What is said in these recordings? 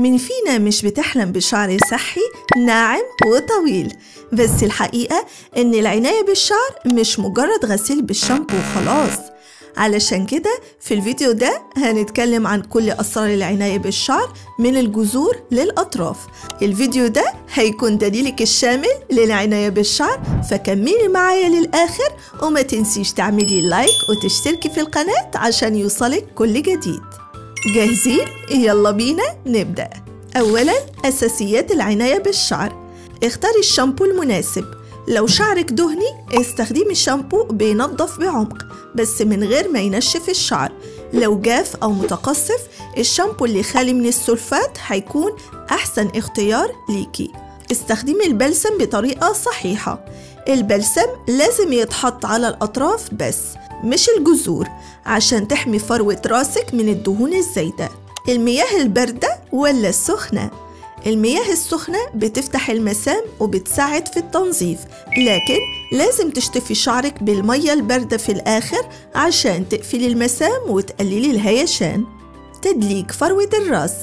مين فينا مش بتحلم بشعر صحي ناعم وطويل؟ بس الحقيقة إن العناية بالشعر مش مجرد غسيل بالشامبو وخلاص. علشان كده في الفيديو ده هنتكلم عن كل أسرار العناية بالشعر من الجذور للأطراف. الفيديو ده هيكون دليلك الشامل للعناية بالشعر، فكملي معايا للآخر وما تنسيش تعملي لايك وتشتركي في القناة عشان يوصلك كل جديد. جاهزين؟ يلا بينا نبدأ. أولاً أساسيات العناية بالشعر. اختاري الشامبو المناسب. لو شعرك دهني استخدمي الشامبو بينظف بعمق بس من غير ما ينشف الشعر. لو جاف أو متقصف الشامبو اللي خالي من السلفات هيكون أحسن اختيار ليكي. استخدمي البلسم بطريقة صحيحة. البلسم لازم يتحط على الأطراف بس مش الجذور عشان تحمي فروة راسك من الدهون الزايدة. المياه الباردة ولا السخنة؟ المياه السخنة بتفتح المسام وبتساعد في التنظيف، لكن لازم تشطفي شعرك بالمية الباردة في الآخر عشان تقفلي المسام وتقللي الهيشان. تدليك فروة الراس.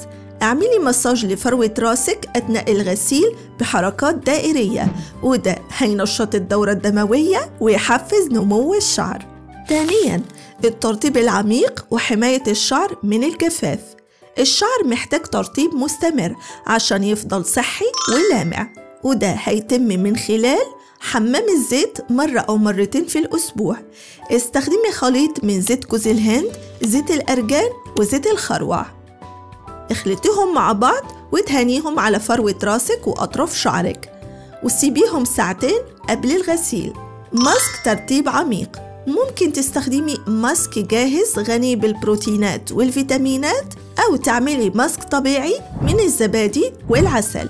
اعملي مساج لفروة راسك أثناء الغسيل بحركات دائرية، وده هينشط الدورة الدموية ويحفز نمو الشعر. ثانياً الترطيب العميق وحماية الشعر من الجفاف. الشعر محتاج ترطيب مستمر عشان يفضل صحي ولامع، وده هيتم من خلال حمام الزيت مرة أو مرتين في الأسبوع. استخدمي خليط من زيت جوز الهند، زيت الأرجان وزيت الخروع. اخلطيهم مع بعض وادهنيهم على فروة راسك وأطراف شعرك وسيبيهم ساعتين قبل الغسيل. ماسك ترطيب عميق. ممكن تستخدمي ماسك جاهز غني بالبروتينات والفيتامينات أو تعملي ماسك طبيعي من الزبادي والعسل.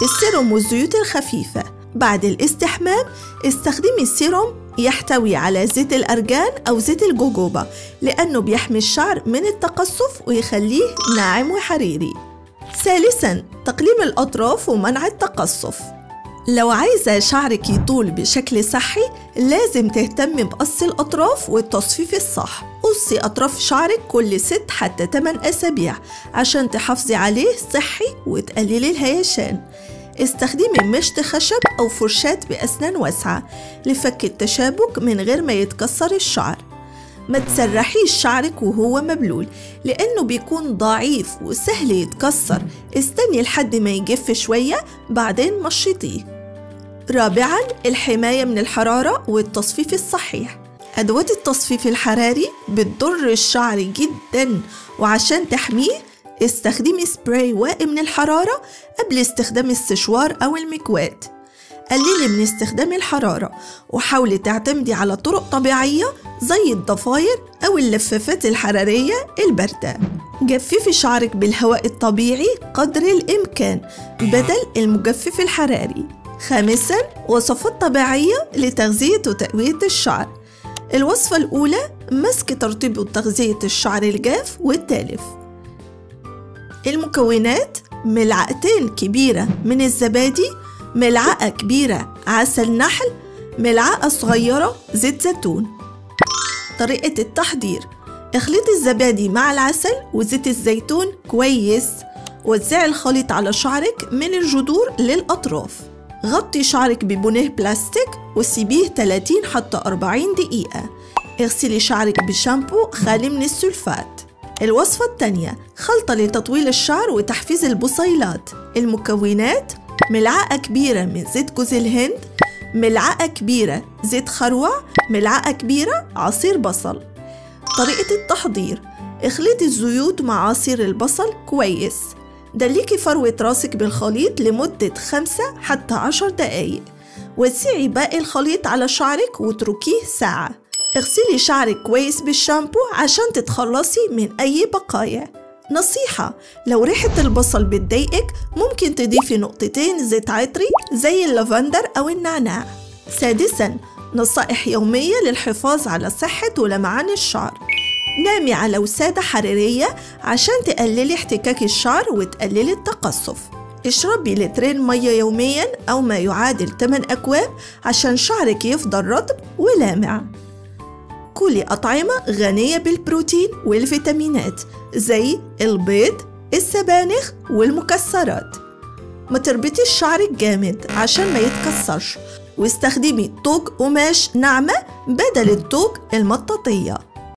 السيروم والزيوت الخفيفة. بعد الاستحمام استخدمي السيروم يحتوي على زيت الأرجان أو زيت الجوجوبا لأنه بيحمي الشعر من التقصف ويخليه ناعم وحريري. ثالثاً تقليم الأطراف ومنع التقصف. لو عايزة شعرك يطول بشكل صحي لازم تهتم بقص الأطراف والتصفيف الصح. قصي أطراف شعرك كل 6 حتى 8 أسابيع عشان تحافظي عليه صحي وتقللي الهيشان. استخدمي مشط خشب أو فرشاة بأسنان واسعة لفك التشابك من غير ما يتكسر الشعر. ما تسرحيش شعرك وهو مبلول لأنه بيكون ضعيف وسهل يتكسر. استني لحد ما يجف شوية بعدين مشطيه. رابعاً الحماية من الحرارة والتصفيف الصحيح. أدوات التصفيف الحراري بتضر الشعر جداً، وعشان تحميه استخدمي سبراي واقي من الحرارة قبل استخدام السشوار أو المكواة. قللي من استخدام الحرارة وحاولي تعتمدي على طرق طبيعية زي الضفاير أو اللفافات الحرارية الباردة. جففي شعرك بالهواء الطبيعي قدر الإمكان بدل المجفف الحراري. خامساً وصفات طبيعية لتغذية وتقوية الشعر. الوصفة الأولى مسك ترطيب وتغذية الشعر الجاف والتالف. المكونات: ملعقتين كبيرة من الزبادي، ملعقة كبيرة عسل نحل، ملعقة صغيرة زيت زيتون. طريقة التحضير: اخلطي الزبادي مع العسل وزيت الزيتون كويس. وزعي الخليط على شعرك من الجذور للأطراف. غطي شعرك ببنيه بلاستيك وسيبيه 30 حتى 40 دقيقة. اغسلي شعرك بشامبو خالي من السلفات. الوصفة الثانية خلطة لتطويل الشعر وتحفيز البصيلات. المكونات: ملعقة كبيرة من زيت جوز الهند، ملعقة كبيرة زيت خروع، ملعقة كبيرة عصير بصل. طريقة التحضير: اخلطي الزيوت مع عصير البصل كويس. دلكي فروة راسك بالخليط لمدة 5 حتى 10 دقايق. وزعي باقي الخليط على شعرك واتركيه ساعة. اغسلي شعرك كويس بالشامبو عشان تتخلصي من أي بقايا. نصيحة: لو ريحة البصل بتضايقك ممكن تضيفي نقطتين زيت عطري زي اللافندر أو النعناع. سادساً نصائح يومية للحفاظ على صحة ولمعان الشعر. نامي على وسادة حرارية عشان تقللي احتكاك الشعر وتقللي التقصف. اشربي 2 لتر مية يومياً أو ما يعادل 8 أكواب عشان شعرك يفضل رطب ولامع. كلي أطعمة غنية بالبروتين والفيتامينات زي البيض، السبانخ والمكسرات. ما تربطيش شعرك جامد عشان ما يتكسرش، واستخدمي توج قماش ناعمة بدل التوج المطاطية.